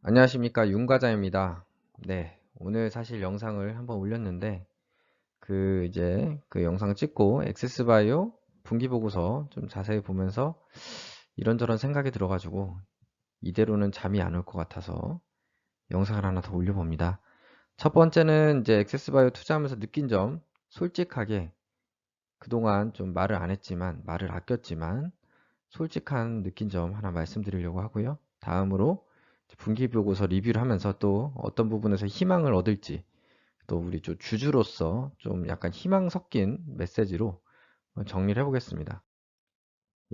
안녕하십니까, 윤과자입니다. 네, 오늘 사실 영상을 한번 올렸는데 그 영상 찍고 엑세스바이오 분기보고서 좀 자세히 보면서 이런저런 생각이 들어가지고 이대로는 잠이 안 올 것 같아서 영상을 하나 더 올려봅니다. 첫 번째는 이제 엑세스바이오 투자하면서 느낀 점, 솔직하게 그동안 좀 말을 안 했지만, 말을 아꼈지만 솔직한 느낀 점 하나 말씀드리려고 하고요. 다음으로 분기보고서 리뷰를 하면서 또 어떤 부분에서 희망을 얻을지, 또 우리 좀 주주로서 좀 약간 희망 섞인 메시지로 정리를 해보겠습니다.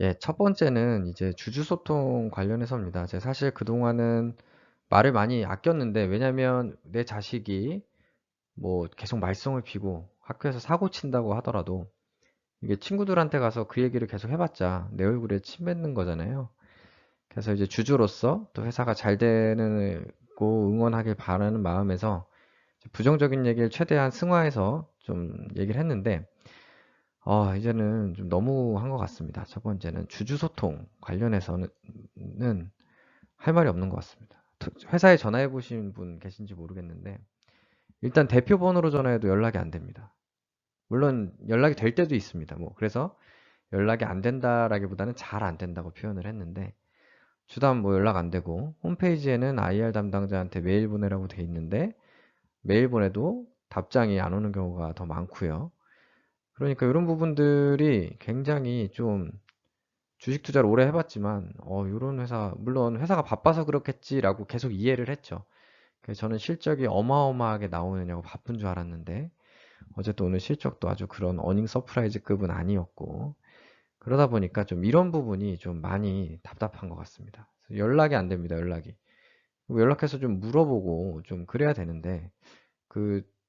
예, 첫 번째는 이제 주주 소통 관련해서입니다. 제가 사실 그동안은 말을 많이 아꼈는데, 왜냐면 내 자식이 뭐 계속 말썽을 피고 학교에서 사고 친다고 하더라도 이게 친구들한테 가서 그 얘기를 계속 해봤자 내 얼굴에 침 뱉는 거잖아요. 그래서 이제 주주로서 또 회사가 잘 되는 고 응원하길 바라는 마음에서 부정적인 얘기를 최대한 승화해서 좀 얘기를 했는데, 이제는 좀 너무 한 것 같습니다. 첫 번째는 주주 소통 관련해서는 할 말이 없는 것 같습니다. 회사에 전화해 보신 분 계신지 모르겠는데, 일단 대표 번호로 전화해도 연락이 안 됩니다. 물론 연락이 될 때도 있습니다. 뭐 그래서 연락이 안 된다라기보다는 잘 안 된다고 표현을 했는데, 주담 뭐 연락 안 되고, 홈페이지에는 IR 담당자한테 메일 보내라고 돼 있는데 메일 보내도 답장이 안 오는 경우가 더 많고요. 그러니까 이런 부분들이 굉장히 좀, 주식 투자를 오래 해봤지만 이런 회사, 물론 회사가 바빠서 그렇겠지라고 계속 이해를 했죠. 그래서 저는 실적이 어마어마하게 나오느냐고 바쁜 줄 알았는데, 어쨌든 오늘 실적도 아주 그런 어닝 서프라이즈급은 아니었고, 그러다 보니까 좀 이런 부분이 좀 많이 답답한 것 같습니다. 연락이 안 됩니다, 연락이. 연락해서 좀 물어보고 좀 그래야 되는데,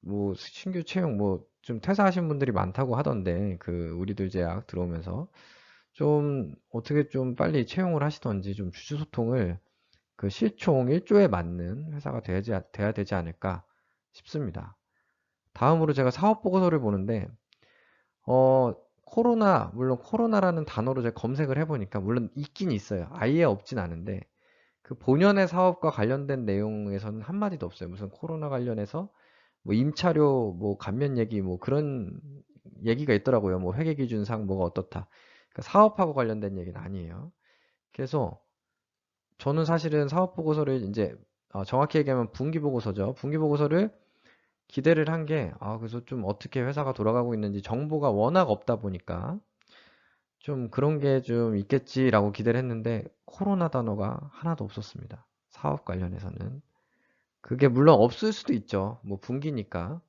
뭐 신규 채용 뭐 좀 퇴사하신 분들이 많다고 하던데, 우리들 제약 들어오면서 좀 어떻게 좀 빨리 채용을 하시던지, 좀 주주 소통을 실총 1조에 맞는 회사가 돼야 되지 않을까 싶습니다. 다음으로 제가 사업 보고서를 보는데, 어 물론 코로나라는 단어로 제가 검색을 해보니까 물론 있긴 있어요. 아예 없진 않은데, 그 본연의 사업과 관련된 내용에서는 한마디도 없어요. 무슨 코로나 관련해서 뭐 임차료 뭐 감면 얘기 뭐 그런 얘기가 있더라고요. 뭐 회계기준상 뭐가 어떻다. 그러니까 사업하고 관련된 얘기는 아니에요. 그래서 저는 사실은 사업 보고서를 이제, 정확히 얘기하면 분기 보고서죠. 분기 보고서를 기대를 한 게, 그래서 좀 어떻게 회사가 돌아가고 있는지 정보가 워낙 없다 보니까 좀 그런 게 좀 있겠지라고 기대를 했는데, 코로나 단어가 하나도 없었습니다. 사업 관련해서는. 그게 물론 없을 수도 있죠. 뭐 분기니까.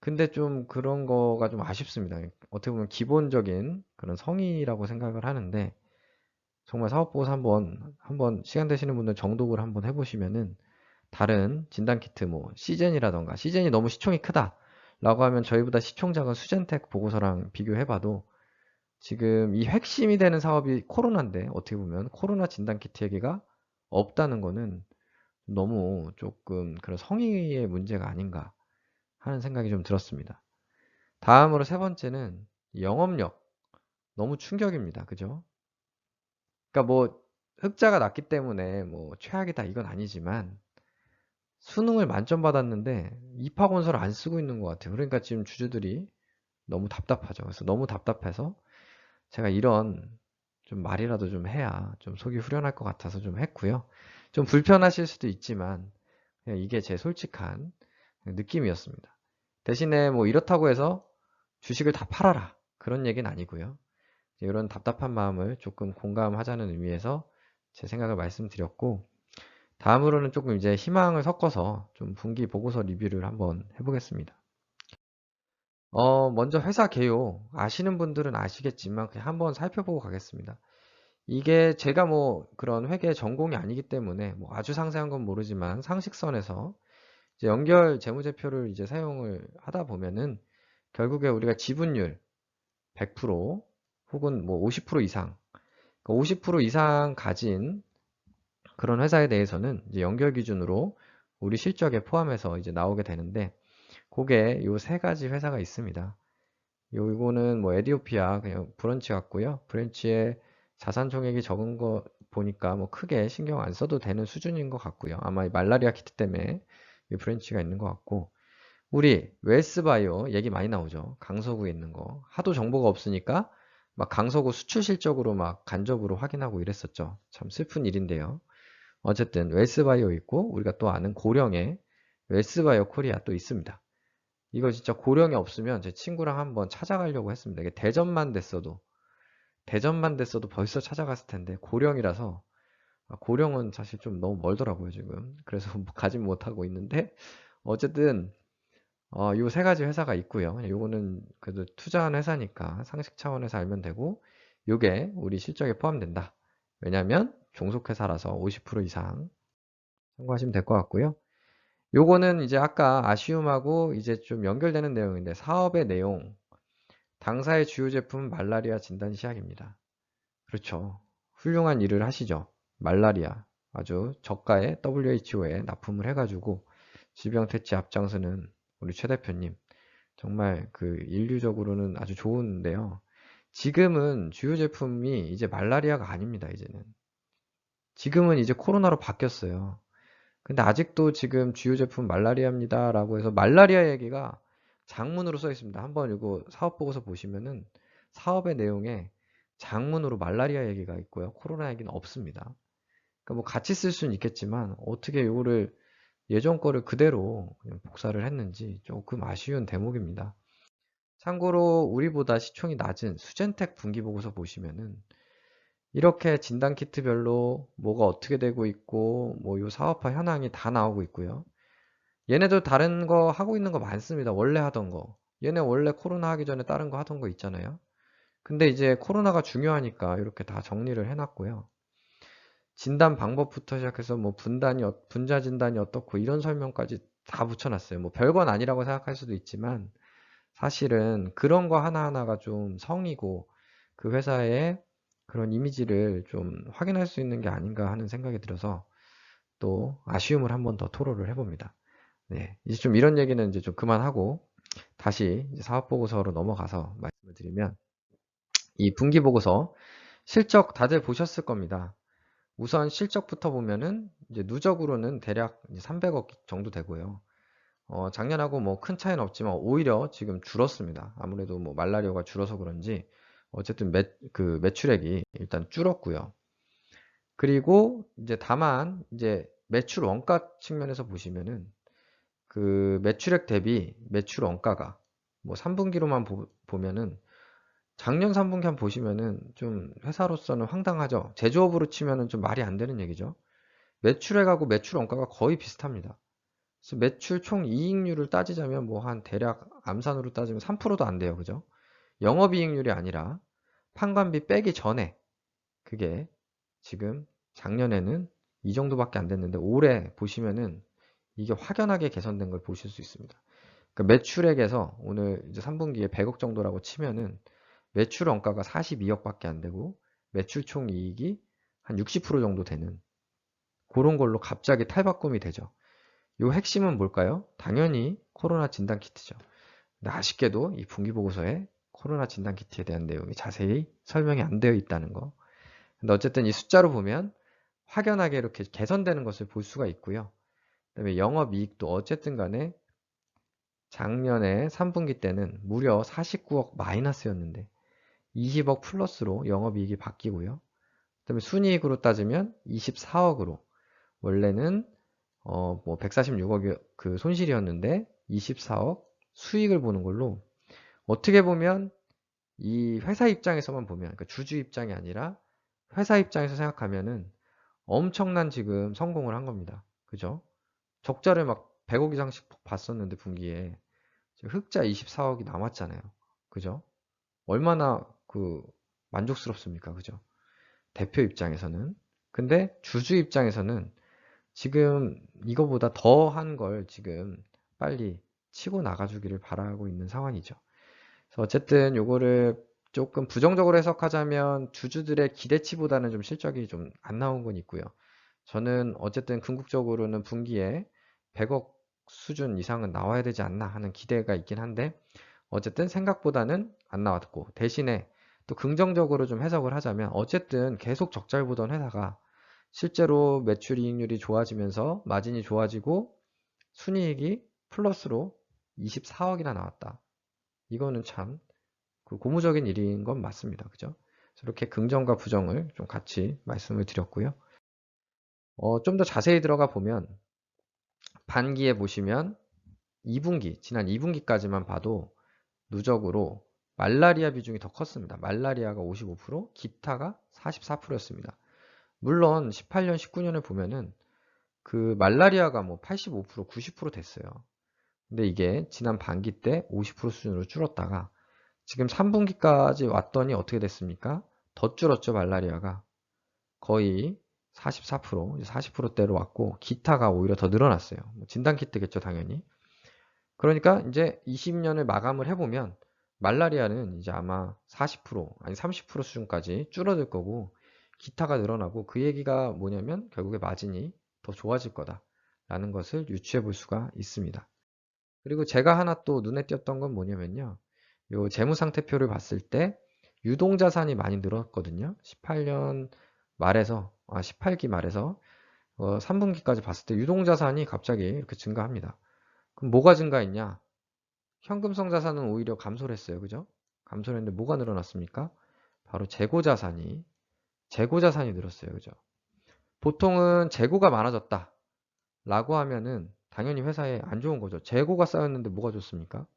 근데 좀 그런 거가 좀 아쉽습니다. 어떻게 보면 기본적인 그런 성의라고 생각을 하는데, 정말 사업보고서 한번 시간 되시는 분들 정독을 한번 해보시면은, 다른 진단키트 뭐 시젠이라던가, 시젠이 너무 시총이 크다 라고 하면 저희보다 시총 작은 수젠텍 보고서랑 비교해봐도, 지금 이 핵심이 되는 사업이 코로나인데 어떻게 보면 코로나 진단키트 얘기가 없다는 거는 너무 조금 그런 성의의 문제가 아닌가 하는 생각이 좀 들었습니다. 다음으로 세 번째는 영업력. 너무 충격입니다. 그죠? 그러니까 뭐 흑자가 났기 때문에 뭐 최악이다 이건 아니지만, 수능을 만점 받았는데 입학원서를 안 쓰고 있는 것 같아요. 그러니까 지금 주주들이 너무 답답하죠. 그래서 너무 답답해서 제가 이런 좀 말이라도 좀 해야 좀 속이 후련할 것 같아서 좀 했고요. 좀 불편하실 수도 있지만 그냥 이게 제 솔직한 느낌이었습니다. 대신에 뭐 이렇다고 해서 주식을 다 팔아라 그런 얘기는 아니고요. 이런 답답한 마음을 조금 공감하자는 의미에서 제 생각을 말씀드렸고, 다음으로는 조금 이제 희망을 섞어서 좀 분기 보고서 리뷰를 한번 해보겠습니다. 먼저 회사 개요. 아시는 분들은 아시겠지만 그냥 한번 살펴보고 가겠습니다. 이게 제가 뭐 그런 회계 전공이 아니기 때문에 뭐 아주 상세한 건 모르지만, 상식선에서 이제 연결 재무제표를 이제 사용을 하다 보면은 결국에 우리가 지분율 100% 혹은 뭐 50% 이상, 50% 이상 가진 그런 회사에 대해서는 이제 연결 기준으로 우리 실적에 포함해서 이제 나오게 되는데, 그게 요 세 가지 회사가 있습니다. 요거는 뭐 에디오피아 그냥 브런치 같고요. 브런치의 자산 총액이 적은 거 보니까 뭐 크게 신경 안 써도 되는 수준인 것 같고요. 아마 이 말라리아 키트 때문에 이 브랜치가 있는 것 같고, 우리 웰스바이오 얘기 많이 나오죠. 강서구에 있는 거. 하도 정보가 없으니까 막 강서구 수출 실적으로 막 간접으로 확인하고 이랬었죠. 참 슬픈 일인데요. 어쨌든 웰스바이오 있고, 우리가 또 아는 고령에 웰스바이오 코리아 또 있습니다. 이거 진짜 고령이 없으면 제 친구랑 한번 찾아가려고 했습니다. 이게 대전만 됐어도 벌써 찾아갔을 텐데 고령이라서, 고령은 사실 좀 너무 멀더라고요 지금. 그래서 뭐 가진 못하고 있는데, 어쨌든 요 세 가지 회사가 있고요. 요거는 그래도 투자한 회사니까 상식 차원에서 알면 되고, 요게 우리 실적에 포함된다. 왜냐면 종속회사라서 50% 이상 참고하시면 될 것 같고요. 요거는 이제 아까 아쉬움하고 이제 좀 연결되는 내용인데, 사업의 내용, 당사의 주요 제품은 말라리아 진단 시약입니다. 그렇죠. 훌륭한 일을 하시죠. 말라리아. 아주 저가의 WHO에 납품을 해가지고 질병 퇴치 앞장서는 우리 최 대표님. 정말 그 인류적으로는 아주 좋은데요. 지금은 주요 제품이 이제 말라리아가 아닙니다, 이제는. 지금은 이제 코로나로 바뀌었어요. 근데 아직도 지금 주요 제품 말라리아입니다 라고 해서 말라리아 얘기가 장문으로 써 있습니다. 한번 이거 사업 보고서 보시면은 사업의 내용에 장문으로 말라리아 얘기가 있고요. 코로나 얘기는 없습니다. 그러니까 뭐 같이 쓸 수는 있겠지만 어떻게 이거를 예전 거를 그대로 그냥 복사를 했는지 조금 아쉬운 대목입니다. 참고로 우리보다 시총이 낮은 수젠텍 분기 보고서 보시면은 이렇게 진단 키트별로 뭐가 어떻게 되고 있고 뭐 요 사업화 현황이 다 나오고 있고요. 얘네도 다른 거 하고 있는 거 많습니다. 원래 하던 거. 얘네 원래 코로나 하기 전에 다른 거 하던 거 있잖아요. 근데 이제 코로나가 중요하니까 이렇게 다 정리를 해놨고요. 진단 방법부터 시작해서 뭐 분자 진단이 어떻고 이런 설명까지 다 붙여놨어요. 뭐 별건 아니라고 생각할 수도 있지만 사실은 그런 거 하나하나가 좀 성이고 그 회사의 그런 이미지를 좀 확인할 수 있는 게 아닌가 하는 생각이 들어서 또 아쉬움을 한번 더 토로를 해봅니다. 네, 이제 좀 이런 얘기는 이제 좀 그만하고 다시 이제 사업 보고서로 넘어가서 말씀을 드리면, 이 분기 보고서 실적 다들 보셨을 겁니다. 우선 실적부터 보면은 이제 누적으로는 대략 300억 정도 되고요. 작년하고 뭐 큰 차이는 없지만 오히려 지금 줄었습니다. 아무래도 뭐 말라리아가 줄어서 그런지 어쨌든 그 매출액이 일단 줄었고요. 그리고 이제 다만 이제 매출 원가 측면에서 보시면은 그 매출액 대비 매출 원가가 뭐 3분기로만 보면은 작년 3분기 한 보시면은 좀 회사로서는 황당하죠. 제조업으로 치면은 좀 말이 안 되는 얘기죠. 매출액하고 매출 원가가 거의 비슷합니다. 그래서 매출 총 이익률을 따지자면 뭐 한 대략 암산으로 따지면 3%도 안 돼요. 그죠? 영업이익률이 아니라 판관비 빼기 전에 그게 지금 작년에는 이 정도밖에 안 됐는데 올해 보시면은 이게 확연하게 개선된 걸 보실 수 있습니다. 그러니까 매출액에서 오늘 이제 3분기에 100억 정도라고 치면은 매출 원가가 42억밖에 안 되고 매출 총 이익이 한 60% 정도 되는 그런 걸로 갑자기 탈바꿈이 되죠. 요 핵심은 뭘까요? 당연히 코로나 진단 키트죠. 근데 아쉽게도 이 분기 보고서에 코로나 진단 키트에 대한 내용이 자세히 설명이 안 되어 있다는 거. 근데 어쨌든 이 숫자로 보면 확연하게 이렇게 개선되는 것을 볼 수가 있고요. 그다음에 영업이익도 어쨌든 간에 작년에 3분기 때는 무려 49억 마이너스였는데 20억 플러스로 영업이익이 바뀌고요. 그다음에 순이익으로 따지면 24억으로, 원래는 뭐 146억이 그 손실이었는데 24억 수익을 보는 걸로, 어떻게 보면 이 회사 입장에서만 보면, 그러니까 주주 입장이 아니라 회사 입장에서 생각하면은 엄청난 지금 성공을 한 겁니다. 그죠? 적자를 막 100억 이상씩 봤었는데 분기에 지금 흑자 24억이 남았잖아요. 그죠? 얼마나 그 만족스럽습니까? 그죠? 대표 입장에서는. 근데 주주 입장에서는 지금 이거보다 더한 걸 지금 빨리 치고 나가주기를 바라고 있는 상황이죠. 그래서 어쨌든 요거를 조금 부정적으로 해석하자면 주주들의 기대치보다는 좀 실적이 좀 안 나온 건 있고요. 저는 어쨌든 궁극적으로는 분기에 100억 수준 이상은 나와야 되지 않나 하는 기대가 있긴 한데, 어쨌든 생각보다는 안 나왔고, 대신에 또 긍정적으로 좀 해석을 하자면 어쨌든 계속 적자를 보던 회사가 실제로 매출 이익률이 좋아지면서 마진이 좋아지고 순이익이 플러스로 24억이나 나왔다. 이거는 참 그 고무적인 일인 건 맞습니다. 그죠? 이렇게 긍정과 부정을 좀 같이 말씀을 드렸고요. 좀 더 자세히 들어가 보면 반기에 보시면 2분기, 지난 2분기까지만 봐도 누적으로 말라리아 비중이 더 컸습니다. 말라리아가 55%, 기타가 44%였습니다. 물론 18년, 19년을 보면은 그 말라리아가 뭐 85%, 90% 됐어요. 근데 이게 지난 반기 때 50% 수준으로 줄었다가 지금 3분기까지 왔더니 어떻게 됐습니까? 더 줄었죠, 말라리아가. 거의 44%, 40%대로 왔고 기타가 오히려 더 늘어났어요. 진단키트겠죠, 당연히. 그러니까 이제 20년을 마감을 해보면 말라리아는 이제 아마 40% 아니 30% 수준까지 줄어들 거고 기타가 늘어나고 그 얘기가 뭐냐면 결국에 마진이 더 좋아질 거다라는 것을 유추해 볼 수가 있습니다. 그리고 제가 하나 또 눈에 띄었던 건 뭐냐면요. 요 재무상태표를 봤을 때 유동자산이 많이 늘었거든요. 18년 말에서 18기 말에서 3분기까지 봤을 때 유동자산이 갑자기 이렇게 증가합니다. 그럼 뭐가 증가했냐? 현금성 자산은 오히려 감소를 했어요. 그죠? 감소를 했는데 뭐가 늘어났습니까? 바로 재고자산이 늘었어요. 그죠? 보통은 재고가 많아졌다 라고 하면은 당연히 회사에 안 좋은 거죠. 재고가 쌓였는데 뭐가 좋습니까?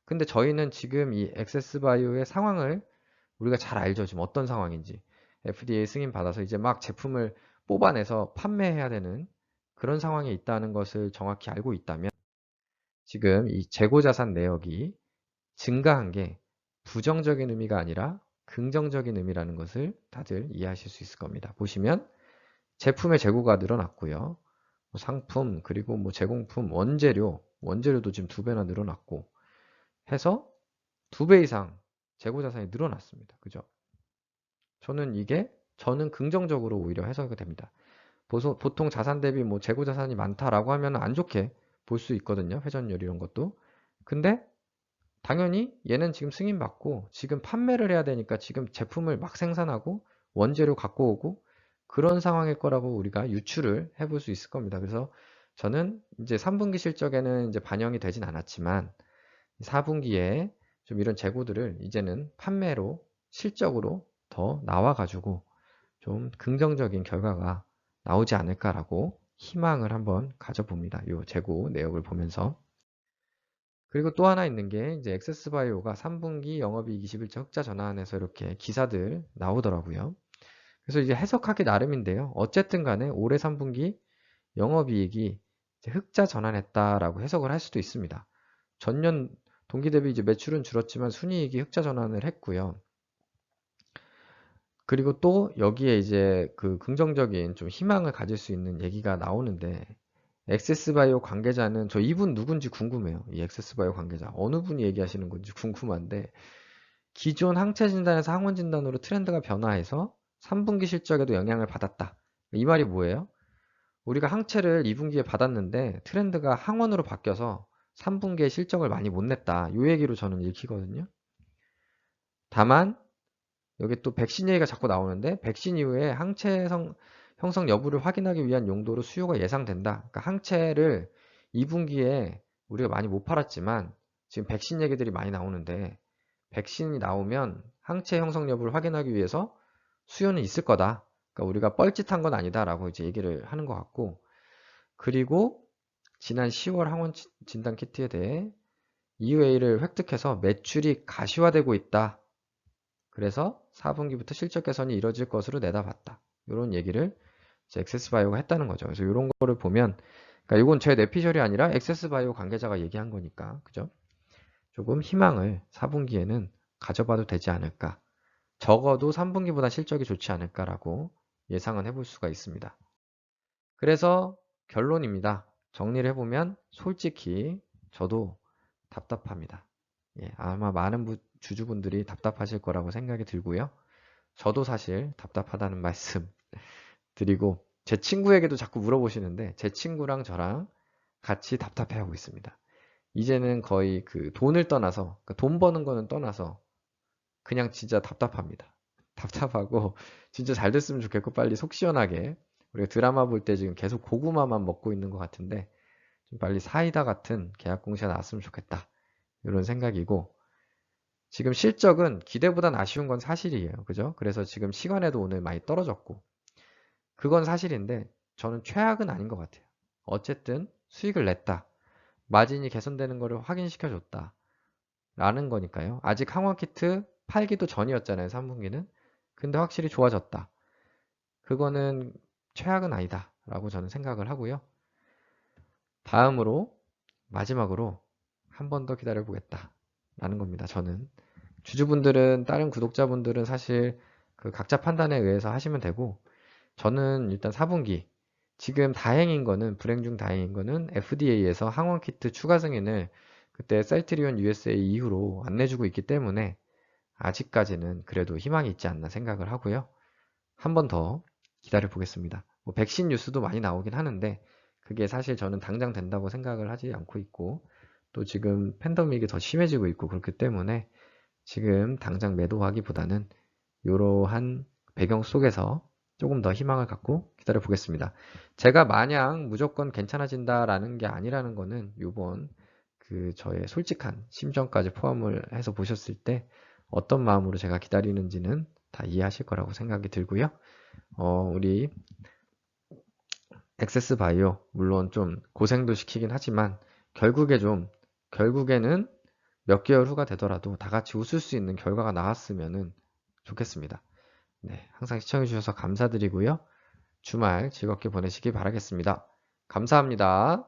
근데 저희는 지금 이 액세스바이오의 상황을 우리가 잘 알죠. 지금 어떤 상황인지. FDA 승인 받아서 이제 막 제품을 뽑아내서 판매해야 되는 그런 상황에 있다는 것을 정확히 알고 있다면 지금 이 재고자산 내역이 증가한 게 부정적인 의미가 아니라 긍정적인 의미라는 것을 다들 이해하실 수 있을 겁니다. 보시면 제품의 재고가 늘어났고요. 상품 그리고 뭐 제공품, 원재료도 지금 2배나 늘어났고 해서 2배 이상 재고자산이 늘어났습니다. 그죠? 저는 긍정적으로 오히려 해석이 됩니다. 보통 자산 대비 뭐 재고자산이 많다라고 하면 안 좋게 볼 수 있거든요. 회전율 이런 것도. 근데 당연히 얘는 지금 승인받고 지금 판매를 해야 되니까 지금 제품을 막 생산하고 원재료 갖고 오고 그런 상황일 거라고 우리가 유추를 해볼 수 있을 겁니다. 그래서 저는 이제 3분기 실적에는 이제 반영이 되진 않았지만 4분기에 좀 이런 재고들을 이제는 판매로 실적으로 더 나와가지고 좀 긍정적인 결과가 나오지 않을까라고 희망을 한번 가져봅니다. 이 재고 내역을 보면서. 그리고 또 하나 있는 게 이제 액세스바이오가 3분기 영업이익 21조 흑자 전환해서 이렇게 기사들 나오더라고요. 그래서 이제 해석하기 나름인데요. 어쨌든 간에 올해 3분기 영업이익이 흑자 전환했다라고 해석을 할 수도 있습니다. 전년 동기 대비 이제 매출은 줄었지만 순이익이 흑자 전환을 했고요. 그리고 또 여기에 이제 그 긍정적인 좀 희망을 가질 수 있는 얘기가 나오는데 액세스바이오 관계자는 저 이분 누군지 궁금해요. 이 액세스바이오 관계자 어느 분이 얘기하시는 건지 궁금한데 기존 항체 진단에서 항원 진단으로 트렌드가 변화해서 3분기 실적에도 영향을 받았다. 이 말이 뭐예요? 우리가 항체를 2분기에 받았는데 트렌드가 항원으로 바뀌어서 3분기에 실적을 많이 못 냈다. 이 얘기로 저는 읽히거든요. 다만 여기 또 백신 얘기가 자꾸 나오는데 백신 이후에 항체 형성 여부를 확인하기 위한 용도로 수요가 예상된다. 그러니까 항체를 2분기에 우리가 많이 못 팔았지만 지금 백신 얘기들이 많이 나오는데 백신이 나오면 항체 형성 여부를 확인하기 위해서 수요는 있을 거다. 그러니까 우리가 뻘짓한 건 아니다라고 이제 얘기를 하는 것 같고 그리고 지난 10월 항원 진단 키트에 대해 EUA를 획득해서 매출이 가시화되고 있다. 그래서 4분기부터 실적 개선이 이뤄질 것으로 내다봤다. 이런 얘기를 액세스바이오가 했다는 거죠. 그래서 이런 거를 보면, 그러니까 이건 제 내피셜이 아니라 액세스바이오 관계자가 얘기한 거니까, 그죠? 조금 희망을 4분기에는 가져봐도 되지 않을까. 적어도 3분기보다 실적이 좋지 않을까라고 예상은 해볼 수가 있습니다. 그래서 결론입니다. 정리를 해보면 솔직히 저도 답답합니다. 예, 아마 많은 주주분들이 답답하실 거라고 생각이 들고요. 저도 사실 답답하다는 말씀 드리고 제 친구에게도 자꾸 물어보시는데 제 친구랑 저랑 같이 답답해하고 있습니다. 이제는 거의 그 돈을 떠나서 그러니까 돈 버는 거는 떠나서 그냥 진짜 답답합니다. 답답하고 진짜 잘 됐으면 좋겠고 빨리 속 시원하게 우리가 드라마 볼 때 지금 계속 고구마만 먹고 있는 것 같은데 좀 빨리 사이다 같은 계약 공시가 나왔으면 좋겠다. 이런 생각이고 지금 실적은 기대보단 아쉬운 건 사실이에요. 그죠? 그래서 지금 시간에도 오늘 많이 떨어졌고 그건 사실인데 저는 최악은 아닌 것 같아요. 어쨌든 수익을 냈다. 마진이 개선되는 거를 확인시켜줬다. 라는 거니까요. 아직 항원키트 팔기도 전이었잖아요. 3분기는. 근데 확실히 좋아졌다. 그거는 최악은 아니다. 라고 저는 생각을 하고요. 다음으로 마지막으로 한 번 더 기다려 보겠다. 라는 겁니다. 저는. 주주분들은 다른 구독자분들은 사실 그 각자 판단에 의해서 하시면 되고 저는 일단 4분기 지금 다행인 거는 불행 중 다행인 거는 FDA에서 항원키트 추가 승인을 그때 셀트리온 USA 이후로 안 내주고 있기 때문에 아직까지는 그래도 희망이 있지 않나 생각을 하고요. 한 번 더 기다려 보겠습니다. 뭐 백신 뉴스도 많이 나오긴 하는데 그게 사실 저는 당장 된다고 생각을 하지 않고 있고 또 지금 팬데믹이 더 심해지고 있고 그렇기 때문에 지금 당장 매도하기보다는 이러한 배경 속에서 조금 더 희망을 갖고 기다려 보겠습니다. 제가 마냥 무조건 괜찮아진다라는 게 아니라는 거는 이번 그 저의 솔직한 심정까지 포함을 해서 보셨을 때 어떤 마음으로 제가 기다리는지는 다 이해하실 거라고 생각이 들고요. 우리 엑세스 바이오 물론 좀 고생도 시키긴 하지만 결국에는 몇 개월 후가 되더라도 다 같이 웃을 수 있는 결과가 나왔으면 좋겠습니다. 네, 항상 시청해주셔서 감사드리고요. 주말 즐겁게 보내시기 바라겠습니다. 감사합니다.